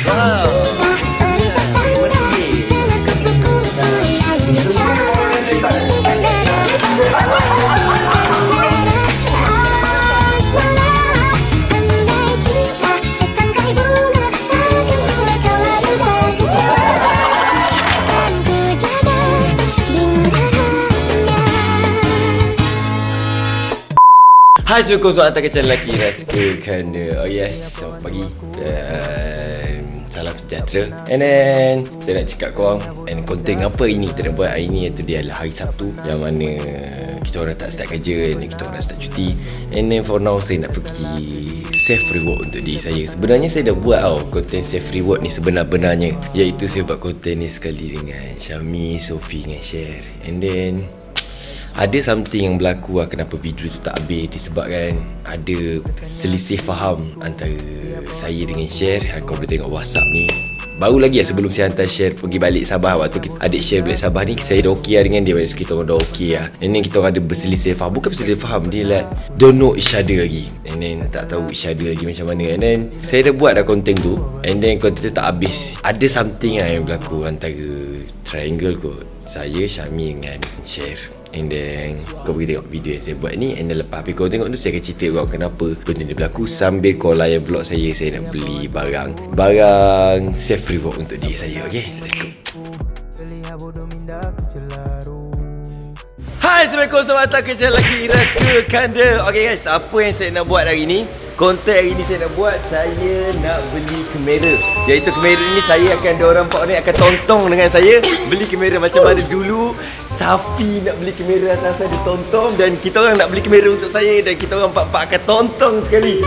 Hai, Assalamualaikum, selamat datang ke channel Laki Raska Kanda. Oh yes, selamat pagi. Salam sejahtera. And then saya nak cakap korang, and konten apa ini kita nak buat hari ni, iaitu dia adalah hari Sabtu, yang mana kita orang tak start kerja, and kita orang start cuti. And then for now saya nak pergi save reward untuk diri saya. Sebenarnya saya dah buat konten save reward ni sebenar-benarnya, iaitu saya buat konten ni sekali dengan Syami, Sophie dengan Share. And then ada something yang berlaku kenapa video tu tak habis, disebabkan ada selisih faham antara saya dengan Share. Kau boleh tengok WhatsApp ni. Baru lagi sebelum saya hantar Share pergi balik Sabah, waktu adik Share balik Sabah ni, saya dah okey dengan dia. Kita orang dah okey lah. And then kita orang ada berselisih faham. Bukan berselisih faham, dia like don't know each other lagi. And then tak tahu each other lagi macam mana. And then saya dah buat dah konten tu, and then konten tu tak habis. Ada something yang berlaku antara triangle kot, saya, Syami dengan Share. And then kau pergi tengok video yang saya buat ni. And then lepas habis kau tengok tu, saya akan cerita kau kenapa benda ni berlaku, sambil kau layan vlog saya. Saya nak beli barang save reward untuk diri saya. Okay, let's go. Hai, Assalamualaikum, selamat datang ke channel Laki Raska Kanda. Okay guys, apa yang saya nak buat hari ni? Konten hari ni saya nak buat, saya nak beli kamera. Iaitu kamera ni saya akan, diorang empat ni akan tontong dengan saya beli kamera macam mana dulu Safi nak beli kamera, asal-asal dia tonton. Dan kita orang nak beli kamera untuk saya, dan kita orang empat-empat akan tontong sekali.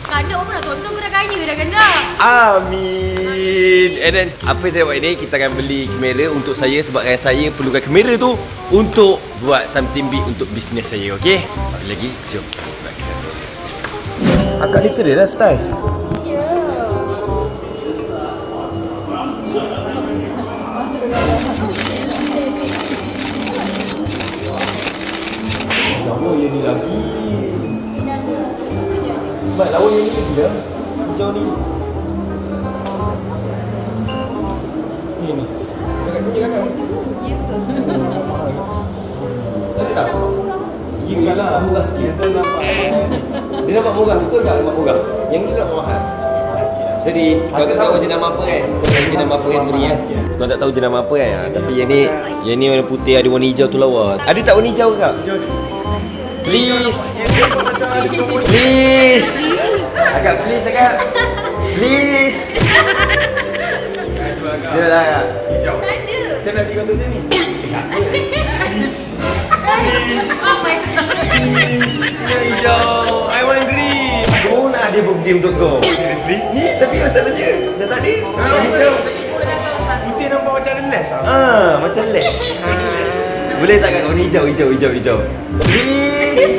Kanda orang nak tonton, kau dah kaya dah Kanda. Amin. And then apa yang saya buat ni, kita akan beli kamera untuk saya, sebab saya perlukan kamera tu untuk buat something big untuk bisnes saya. Okay, lagi jom kita buat kamera. Let's go. Akak ni serius lah style. Ya. Lama yang ni lagi. Mak lawan yang ni lagi dah. Macam ni. Ni. Kakak punya kakak. Ya ke? Tak tak? Gila lah, murah sikit. Betul nampak. Dia nampak murah, betul tak nampak murah? Yang ni nak mahal. Sedih. Kau tak tahu jenama apa kan? Jenama apa kan, sorry ya. Kau tak tahu jenama apa kan? Tapi yang ni warna putih, ada warna hijau tu lawa. Ada tak warna hijau kak? Please. Please. Akak please akak. Please. Jual lah kak. Tak ada. Saya nak beli konten ni. Oh my god. Yang hijau. I want green. Kau nak dia bukti untuk kau. Seriously? Ni tapi masalahnya dah tak ada. Beli dua dah tahu satu. Putih nampak macam ada les lah. Macam les. Boleh tak kat kau ni hijau. Please.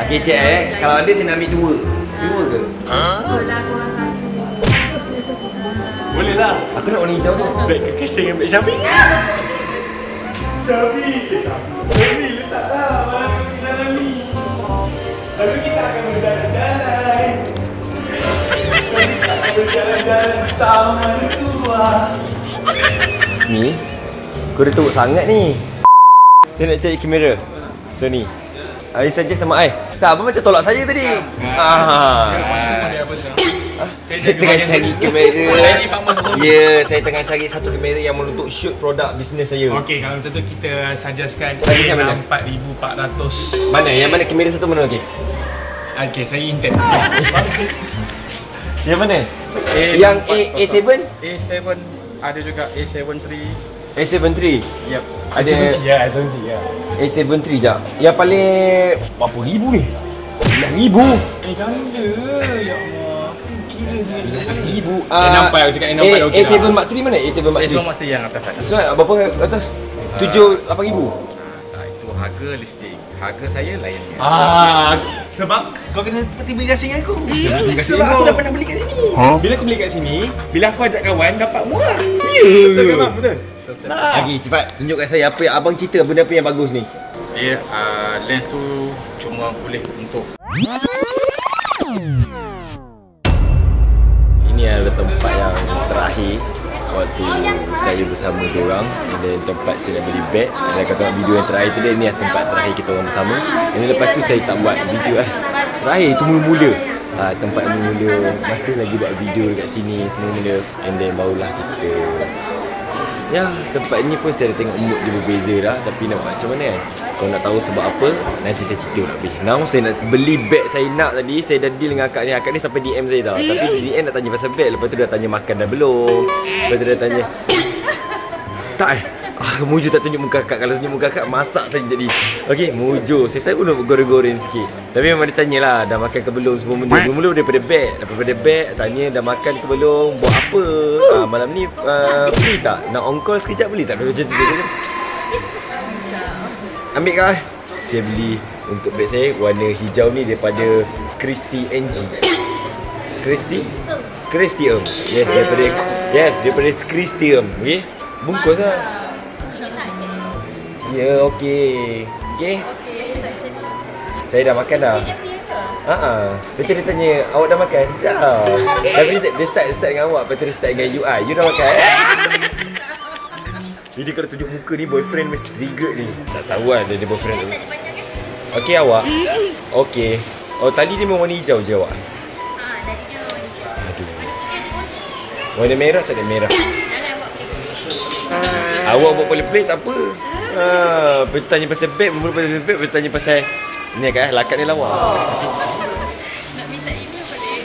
Okey cek kalau ada saya nak ambil dua. Dua ke? Dua lah, seorang satu. Boleh lah. Aku nak warna hijau tu. Baik ke casing dengan Black Syafiq? Syafiq letaklah barang di dalam ni. Lalu kita akan berjalan-jalan. Kita akan berjalan-jalan di taman tua. Ni kau dah teruk sangat ni. Saya nak cari kamera Sony. Ai saja sama ai. Tak apa macam tolak saya tadi. Saya tengah cari kamera. Ya, saya tengah cari satu kamera yang untuk shoot produk bisnes saya. Okey, kalau macam tu kita suggestkan Suggest yang mana? 4400. Mana? Yang mana kamera satu mana okey? Okey, saya intend. Yang mana? Yang A7? A7 ada juga A7 III. A7 III. Yep. Ada Asumsi ya. A7 III jap. Yang paling berapa ribu ni? 11,000. Ganda. Ya Allah. Gila sangat. 11,000. Nampak aku cakap nampak okey. A7 Mark III mana? A7 Mark III. A7 Mark III yang atas ada. So berapa atas? 7-8,000. Itu harga listing. Harga saya lain. Sebab kau kena beli kat sini aku. Sebab aku dah pernah beli kat sini. Bila aku beli kat sini, bila aku ajak kawan dapat murah. Ya. Betul ke bang? Betul. Lagi cepat tunjukkan saya apa yang abang cerita, benda apa yang bagus ni. Dia lens tu cuma boleh untuk Ini tempat yang terakhir waktu saya bersama diorang. Ini tempat saya nak beli beg. Dan kau tengok video yang terakhir tu dia, ni lah tempat terakhir kita orang bersama. Ini lepas tu saya tak buat video terakhir tu mula-mula. Tempat mula masih lagi buat video dekat sini semua mula. And then barulah kita, ya, tempat ni pun saya dah tengok mood dia berbeza dah. Tapi nak buat macam mana kan? Kalau nak tahu sebab apa, nanti saya cerita lebih. Now saya nak beli beg saya nak tadi. Saya dah deal dengan akak ni. Akak ni sampai DM saya dah. Tapi DM nak tanya pasal beg. Lepas tu dia tanya makan dah belum. Lepas tu dia tanya, tak Muju tak tunjuk muka akak. Kalau tunjuk muka akak, masak saja jadi. Okey, Muju saya tahu nak goreng-goreng sikit. Tapi memang dia tanyalah, dah makan ke belum semua benda. Mula-mula daripada beg. Daripada beg, tanya dah makan ke belum, buat apa, malam ni beli tak? Nak on call sekejap beli tak? Macam tu. Ambil kau. Saya beli untuk beg saya warna hijau ni daripada Christy NG. Christy daripada Christy okey. Bungkus lah. Ya, okey. Okey. Saya dah makan dah. Betul dia tanya, awak dah makan? Dah. Tapi dia start dengan awak, betul dia start dengan you. You dah makan? Jadi kalau tunjuk muka ni boyfriend mesti trigger ni. Tak tahu kan dia boyfriend tu. Okey awak. Okey. Oh tali dia memang warna hijau je awak. Tadinya warna hijau. Aduh. Warna putih ada kunci. Warna merah tak ada merah. Jangan buat boleh kunci. Awak buat boleh play tak apa. Bertanya pasal beg, mula pasal beg, bertanya pasal ni kan lakat ni lawa. Nak minta email boleh.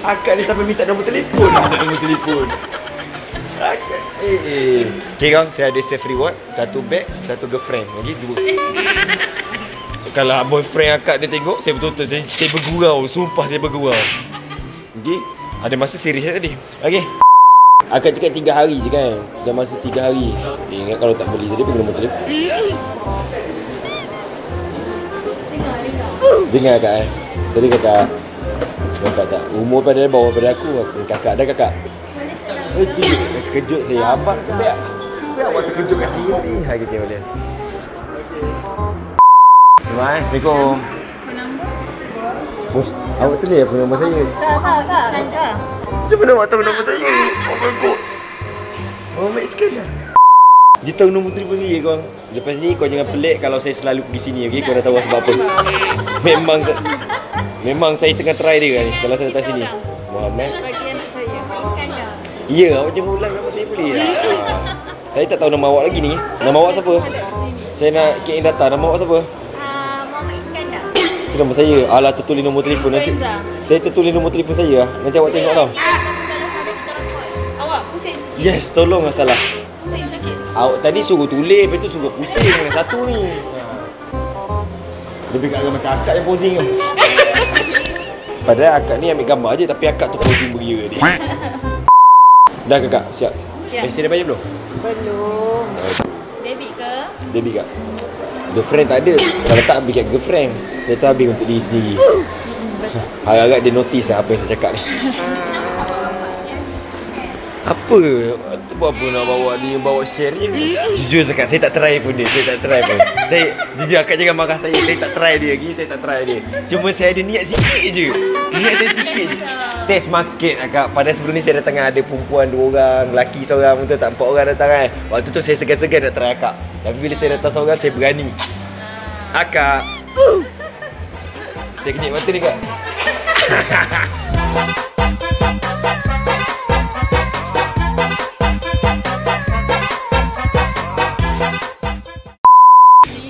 Akak ni sampai minta nombor telefon. Akak. Okay kong, saya ada save reward. Satu beg, satu girlfriend. Lagi dua. Kalau boyfriend akak dia tengok, saya betul-betul saya bergurau. Sumpah saya bergurau. Okay, ada masa serius tadi. Okay, akak cakap 3 hari je kan. Dah masa 3 hari. Ingat kalau tak beli tadi pergi nombor telefon. Dengar kakak Sorry kakak. Nampak tak? Umur pada bawah pada aku. Kakak dah kakak. Sekejut saya. Abang biar awak terkejut kat saya ni. Kita tengok dia. Assalamualaikum. Oh, awak tulis phone nombor saya. Tak. Macam mana awak tahu nombor saya? Oh my god. Oh my scan lah. Dia tahu nombor telefon saya kau. Lepas ni kau jangan pelik kalau saya selalu pergi sini, okey? Kau dah tahu sebab apa. Memang saya tengah try dia ni kalau saya datang sini. Muhammad. Bagi anak saya. Iskandar. Ya, awak jangan ulang nama saya boleh tak? Saya tak tahu nama awak lagi ni. Nama awak siapa? Saya nak kek data. Nama awak siapa? Muhammad Iskandar. Itu nama saya. Alah, tertulis nombor telefon nanti. Saya tertulis nombor telefon saya. Nanti awak tengok tau. Awak pusing sikit. Yes, tolong salah. Pusing sikit. Awak tadi suruh tulis, lepas tu suruh pusing dengan satu ni. Lebih kat macam akak yang posing tu. Padahal akak ni ambil gambar je, tapi akak tu posing beria dia. Dah kakak, siap? Siap. Saya dah bayar belum? Belum. Debit ke? Debit kak. Girlfriend tak ada. Kalau tak ambil kat girlfriend, dia tu habis untuk diri sendiri. Harap-harap dia notice lah apa yang saya cakap ni. Apa? Buat apa nak bawa ni, bawa share ni? Jujur cakap, saya tak try pun dia. Saya tak try pun. Saya, jujur akak jangan marah saya. Saya tak try dia lagi, saya tak try dia. Cuma saya ada niat sikit je. Niat saya sikit je. Test market akak. Padahal sebelum ni saya datang ada perempuan 2 orang, lelaki seorang, betul tak? 4 orang datang kan. Waktu tu saya segan-segan nak try akak. Tapi bila saya datang seorang, saya berani. Akak. Saya kenyit mata ni kak.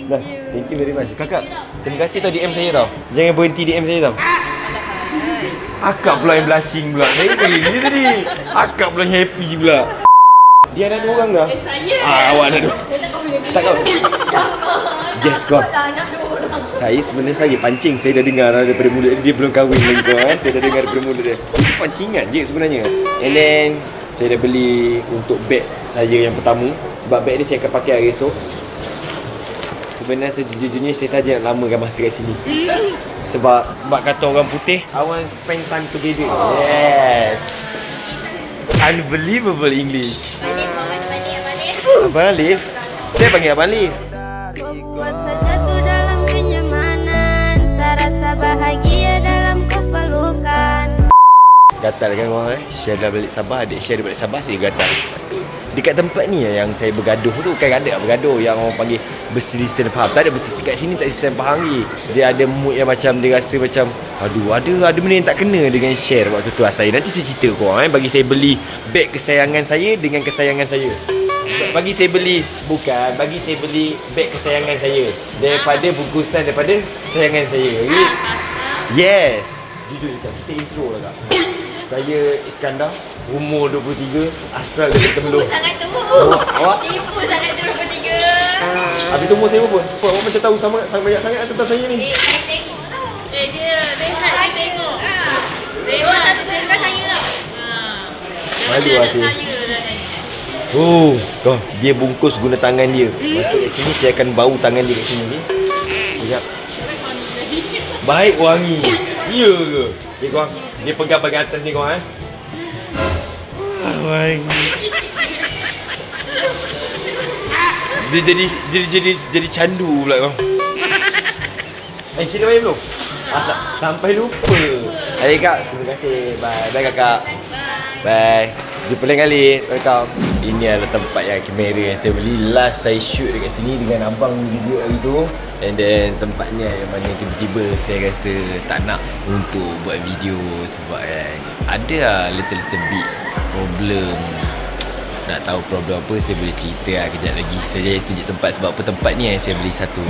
Dah, thank you very much. Kakak, terima kasih tau DM saya tau. Jangan berhenti DM saya tau. Akak pula yang blushing pula. Saya bagi dia tadi. Akak pula yang happy pula. Dia ada 2 orang dah. Saya. Awak ada 2. Saya tak kahwin lagi. Tak kau. Yes kau. Tak nak 2 orang. Saya sebenarnya saya pancing. Saya dah dengar daripada mulut dia belum kahwin lagi kau. Saya dah dengar daripada mulut dia. Itu pancingan je sebenarnya. And then saya dah beli untuk beg saya yang pertama. Sebab beg ni saya akan pakai hari esok. Sebenarnya sejujurnya saya saja nak lamakan masa kat sini. Sebab kata orang putih, I want spend time together. Yes. Unbelievable English. Balik, balik. Abang Alif? Saya panggil Abang Alif. Buat saja tu dalam kenyamanan, rasa bahagia dalam kepelukan. Gatal kan korang Share dah balik Sabah, adik share balik Sabah, saya gatal. Dekat tempat ni yang saya bergaduh tu, bukan ada bergaduh yang orang panggil berselisihan faham. Tak ada berselisihan kat sini, tak selisihan faham lagi. Dia ada mood yang macam dia rasa macam aduh, ada benda yang tak kena dengan share waktu tu. Saya nanti saya cerita korang bagi saya beli beg kesayangan saya dengan kesayangan saya. Bagi saya beli beg kesayangan saya daripada bungkusan daripada kesayangan saya. Yes. Jujur kita intro lah kak. Saya Iskandar, umur 23, asal dari Temelung. Sangat tu. Awak? Ibu sangat 23. Habis tu umur saya berapa? Awak macam tahu sama banyak sangat tentang saya ni. Saya tengok tau. Dia rehat dia tengok. Dia satu tengok saya tau. Malu lah saya. Oh, dia bungkus guna tangan dia. Masuk kat sini, saya akan bau tangan dia kat sini ni. Sekejap. Baik wangi. Ya ke? Okay, korang. Dia pegang bagian atas ni korang wangi. Dia jadi candu pula korang. Sila bayar belum? Sampai lupa. Hai kak, terima kasih. Bye. Bye kakak. Bye. Jumpa lain kali. Welcome. Ini adalah tempat yang kamera yang saya beli. Last saya shoot dekat sini dengan abang juga hari tu. And then tempatnya yang mana tiba-tiba saya rasa tak nak untuk buat video sebab kan ada lah little bit problem. Nak tahu problem apa, saya boleh cerita lah kejap lagi. Saya tunjuk tempat sebab apa tempat ni yang saya beli satu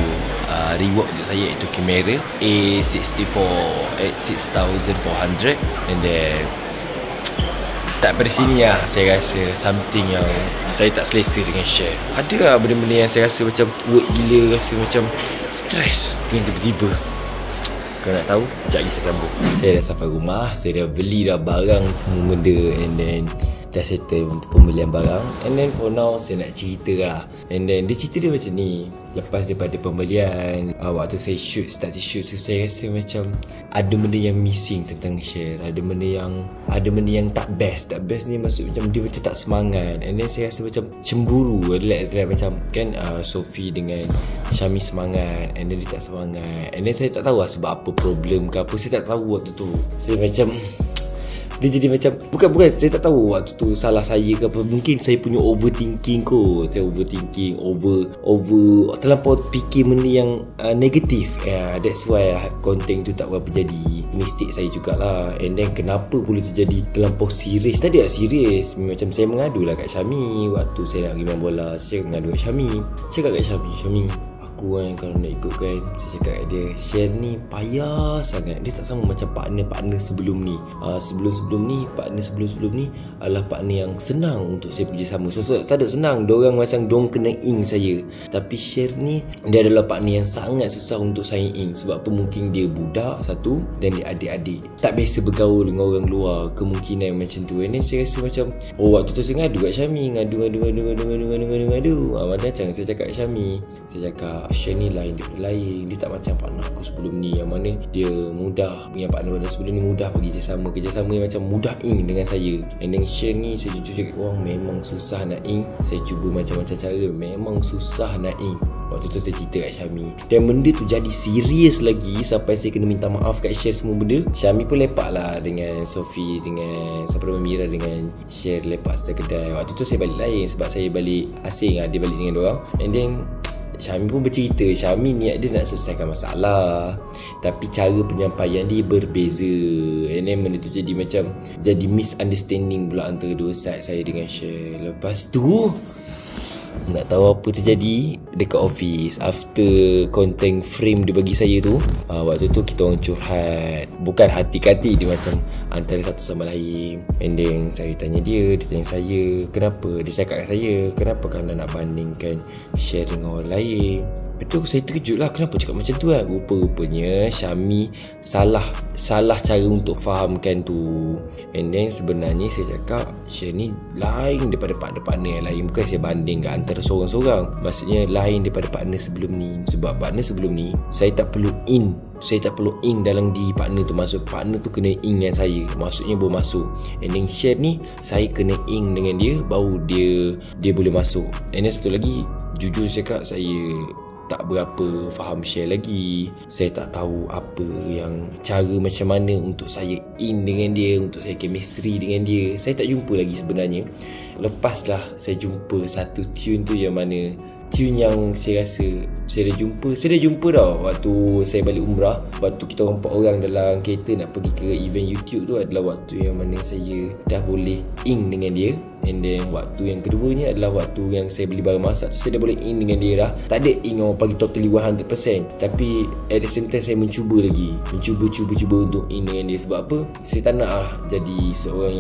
reward untuk saya, iaitu kamera A6400 and then start pada sini lah. Saya rasa something yang saya tak selesa dengan share. Ada lah benda-benda yang saya rasa macam work gila, rasa macam stress dengan tiba-tiba. Kau nak tahu? Sekejap lagi saya sambung. Saya dah sampai rumah, saya dah beli dah barang semua benda and then dah settle untuk pembelian barang. And then for now saya nak cerita lah. And then dia cerita dia macam ni. Lepas daripada pembelian, waktu saya start to shoot, saya rasa macam ada benda yang missing tentang share. Ada benda yang tak best. Tak best ni maksud macam dia macam tak semangat. And then saya rasa macam cemburu. Like macam kan Sophie dengan Syami semangat, and then dia tak semangat. And then saya tak tahu lah sebab apa problem ke apa. Saya tak tahu waktu tu. Saya macam dia jadi macam bukan saya tak tahu waktu tu salah saya ke apa. Mungkin saya punya overthinking kot. Saya overthinking, over terlampau fikir benda yang negatif. That's why konten tu tak berapa jadi. Mistake saya jugalah. And then kenapa boleh terjadi terlampau serius. Tadi tak serius. Macam saya mengadu lah kat Syami waktu saya nak pergi main bola. Saya mengadu kat Syami. Cakap kat Syami, aku kan kalau nak ikut kan, saya cakap kat dia, share ni payah sangat. Dia tak sama macam partner sebelum ni. Partner sebelum ni adalah partner yang senang untuk saya kerjasama. So tak ada senang, diorang macam diorang kena ing saya. Tapi share ni, dia adalah partner yang sangat susah untuk saya ing. Sebab apa, mungkin dia budak satu, dan dia adik-adik, tak biasa bergaul dengan orang luar. Kemungkinan macam tu. And then saya rasa macam waktu tu saya ngadu kat Syami. Ngadu macam saya cakap kat Syami, saya cakap share ni lain daripada lain. Dia tak macam partner aku sebelum ni, yang mana dia mudah, yang partner sebelum ni mudah bagi kerjasama yang macam mudah ing dengan saya. And then share ni, saya jujur cakap orang memang susah nak ing. Saya cuba macam-macam cara, memang susah nak ing. Waktu tu saya cerita kat Syami, dan benda tu jadi serius lagi sampai saya kena minta maaf kat share semua benda. Syami pun lepak lah dengan Sophie, dengan siapa nama Mira, dengan share lepak setelah kedai. Waktu tu saya balik lain sebab saya balik asing lah, dia balik dengan diorang. And then Syami pun bercerita, Syami niat dia nak selesaikan masalah, tapi cara penyampaian dia berbeza. And then benda tu jadi macam jadi misunderstanding pula antara dua side, saya dengan share. Lepas tu nak tahu apa terjadi dekat office after content frame dia bagi saya tu. Waktu tu kita orang curhat, bukan hati-hati, dia macam antara satu sama lain. And then saya tanya dia tanya saya, kenapa? Dia cakap kat saya, kenapa kau nak bandingkan share dengan orang lain? Betul, saya terkejut lah kenapa cakap macam tu kan. Rupa-rupanya Syami salah cara untuk fahamkan tu. And then sebenarnya saya cakap share ni lain daripada partner-partner yang lain. Bukan saya bandingkan antara seorang-seorang, maksudnya lain daripada partner sebelum ni. Sebab partner sebelum ni saya tak perlu in dalam diri partner tu. Maksud partner tu kena in dengan saya, maksudnya baru masuk. And then share ni saya kena in dengan dia, baru dia boleh masuk. And then satu lagi, jujur cakap, saya tak berapa faham share lagi. Saya tak tahu apa yang cara macam mana untuk saya in dengan dia, untuk saya chemistry dengan dia. Saya tak jumpa lagi sebenarnya. Lepaslah saya jumpa satu tune tu yang mana tune yang saya rasa saya dah jumpa dah waktu saya balik umrah. Waktu kita orang 4 orang dalam kereta nak pergi ke event YouTube tu adalah waktu yang mana saya dah boleh in dengan dia. And then waktu yang keduanya adalah waktu yang saya beli barang masak tu, saya dah boleh in dengan dia dah. Tak ada in orang bagi totally 100%, tapi at the same time saya mencuba lagi, cuba untuk in dengan dia. Sebab apa? Saya tak nak jadi seorang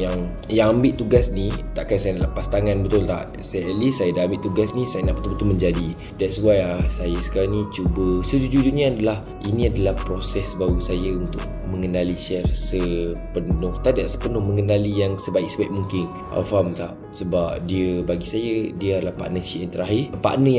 yang ambil tugas ni. Takkan saya nak lepas tangan, betul tak? At least saya dah ambil tugas ni, saya nak betul-betul menjadi. That's why saya sekarang ni cuba. Sejujurnya ini adalah proses baru saya untuk mengenali share sepenuh. Tak ada sepenuh, mengenali yang sebaik-sebaik mungkin. Faham tak? Sebab dia, bagi saya, dia adalah partnership yang terakhir. Partner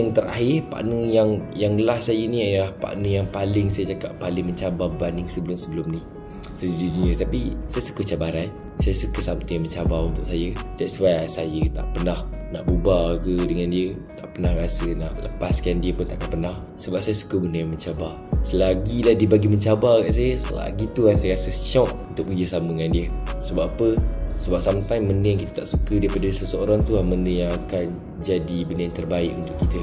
yang last saya ni adalah partner yang paling, saya cakap, paling mencabar berbanding sebelum-sebelum ni. Sejujurnya. Tapi saya suka cabaran, saya suka something yang mencabar untuk saya. That's why saya tak pernah nak bubar ke dengan dia, tak pernah rasa nak lepaskan dia pun takkan pernah. Sebab saya suka benda yang mencabar. Selagilah dia bagi mencabar kat saya, selagi tu saya rasa syok untuk bekerjasama dengan dia. Sebab apa? Sebab sometimes benda yang kita tak suka daripada seseorang tu benda yang akan jadi benda yang terbaik untuk kita.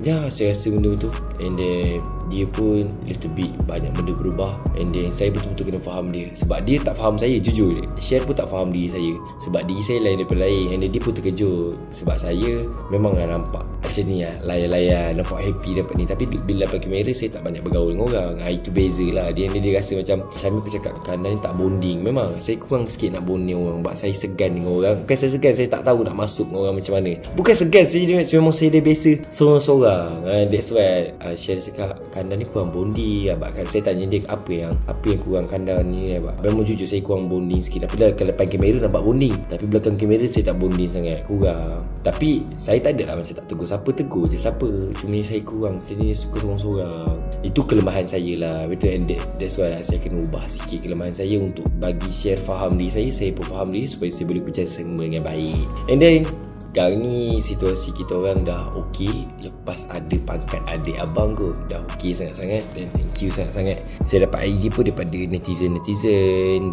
Ya, saya rasa benda tu. And then dia pun little bit banyak benda berubah. And then saya betul-betul kena faham dia. Sebab dia tak faham saya, jujur. Share pun tak faham diri saya. Sebab diri saya lain daripada lain. And then dia pun terkejut. Sebab saya memang nampak macam ni lah, layan-layan, nampak happy dapat ni. Tapi bila dapat kamera, saya tak banyak bergaul dengan orang. Itu beza lah. Dia rasa macam Syamil pun cakap, Kandan ni tak bonding. Memang saya kurang sikit nak bonding orang. Sebab saya segan dengan orang. Bukan saya segan, saya tak tahu nak masuk dengan orang macam mana. Bukan segan, memang saya dah biasa sorang-sorang. That's why Share cakap, Kandan ni kurang bonding. Kan saya tanya dia apa yang kurang Kandan ni. Memang jujur saya kurang bonding sikit. Tapi dalam depan kamera nampak bonding, tapi belakang kamera saya tak bonding sangat, kurang. Tapi saya tak ada lah macam tak tegur siapa, tegur je siapa. Cuma ni saya kurang, saya suka sorang-sorang. Itu kelemahan saya lah, betul. And that's why lah saya kena ubah sikit kelemahan saya untuk bagi Share faham diri saya pun faham diri, supaya saya boleh bekerjasama dengan baik. And then sekarang ni situasi kita orang dah okey. Lepas ada pangkat adik abang tu, dah okey sangat-sangat. Dan thank you sangat-sangat. Saya dapat idea pun daripada netizen,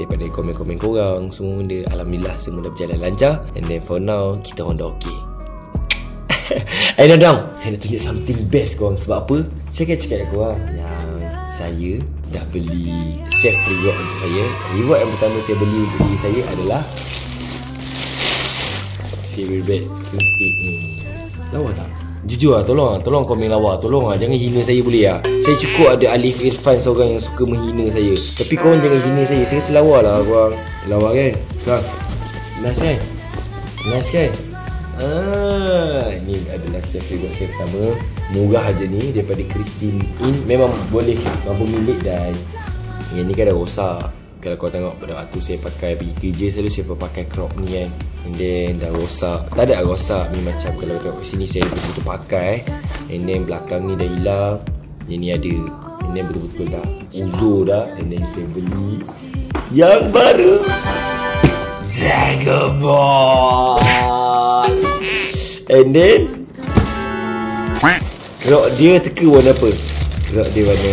daripada komen-komen korang, semua benda. Alhamdulillah semua dah berjalan lancar. And then for now kita orang dah okey. Dong, saya nak tunjuk something best korang. Sebab apa? Saya akan cakap dengan korang yang saya dah beli safe reward untuk saya. Reward yang pertama saya beli untuk diri saya adalah Silver Bag Stick ni. Lawa tak? Jujur lah, tolong komen lawa. Tolong lah, jangan hina saya boleh lah. Saya cukup ada Alif Irfan seorang yang suka menghina saya. Tapi korang jangan hina saya. Saya rasa lawa lah korang. Lawa kan? Nice kan? Nice kan? Ni adalah safe reward saya pertama. Murah aja ni, daripada Christine In. Memang boleh mampu milik. Dan yang ni kan dah rosak. Kalau kau tengok pada waktu saya pakai pergi kerja, selalu saya pakai crop ni kan. And then dah rosak. Tak ada rosak ni, macam kalau tengok sini saya betul-betul pakai. And then belakang ni dah hilang. Yang ni ada. And then betul-betul dah uzur dah. And then saya beli yang baru, Dragon Ball. And then crop dia teka warna apa? Crop dia warna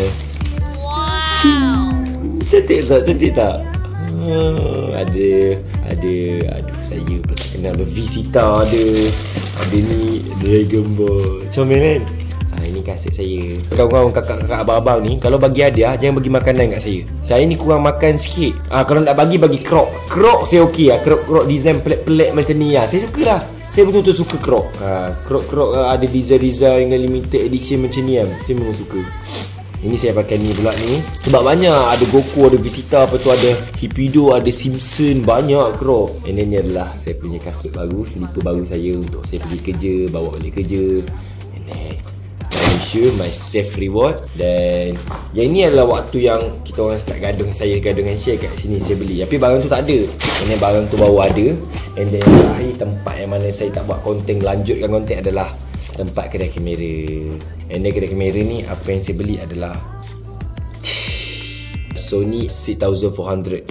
Cantik tak? Ada aduh saya pun tak kenal. Ada Visita, ada ni Dragon Ball. Comel kan? Ini kasih saya. Kawan-kawan, kakak-kakak, abang-abang ni, kalau bagi hadiah jangan bagi makanan kat saya. Saya ni kurang makan sikit. Kalau nak bagi crop. Crop saya okey lah. Crop design pelik-pelik macam ni lah. Saya suka lah. Saya betul-betul suka crop. Crop ada design dengan limited edition macam ni kan. Saya memang suka. Ini saya pakai ni pula ni. Sebab banyak, ada Goku, ada Visita, lepas tu ada Hippido, ada Simpson, banyak crop. And then ni adalah saya punya kasut baru, slipper baru saya untuk saya pergi kerja, bawa balik kerja. And then sure my safe reward. Dan yang ini adalah waktu yang kita orang start gaduh, saya gaduh dengan Share kat sini saya beli. Tapi barang tu tak ada. And then barang tu baru ada. And then terakhir tempat yang mana saya tak buat konten, lanjutkan konten adalah tempat kedai kamera. And then kedai kamera ni, apa yang saya beli adalah Sony 6400.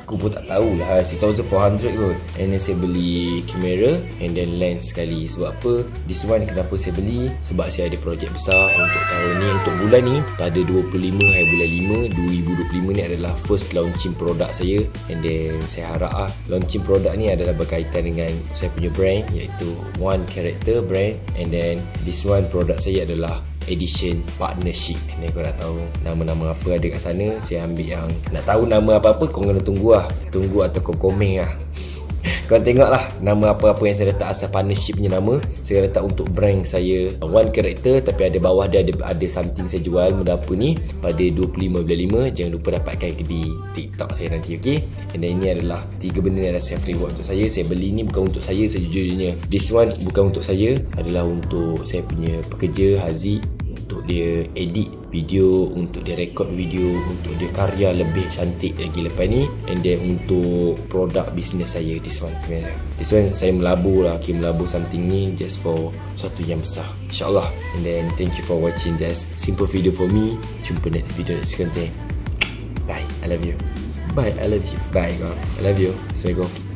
Aku Aku pun tak tahulah, 6400 kot. And then saya beli kamera and then lens sekali. Sebab apa? This one kenapa saya beli? Sebab saya ada projek besar untuk tahun ni, untuk bulan ni. Pada 25 hari bulan 5 2025 ni adalah first launching produk saya. And then saya harap launching produk ni adalah berkaitan dengan saya punya brand, iaitu One Character brand. And then this one produk saya adalah edition partnership. Ni kau nak tahu nama-nama apa ada kat sana. Saya ambil yang nak tahu nama apa-apa, kau kena tunggu lah. Tunggu atau kau komen lah. Kau tengok lah nama apa-apa yang saya letak asal partnership punya nama. Saya letak untuk brand saya One Character, tapi ada bawah dia ada something saya jual benda apa ni pada 25 bulan 5. Jangan lupa dapatkan di TikTok saya nanti, okay? And then ini adalah 3 benda yang rasa reward untuk saya. Saya beli ni bukan untuk saya sejujurnya. This one bukan untuk saya, adalah untuk saya punya pekerja Haziq, untuk dia edit video, untuk dia record video, untuk dia karya lebih cantik lagi lepas ni. And then untuk produk bisnes saya, this one saya melabur lah, melabur something ni just for sesuatu yang besar, InsyaAllah. And then thank you for watching this simple video for me. Jumpa next video, next content. Bye, I love you. Bye, I love you. Bye, God, I love you. Assalamualaikum.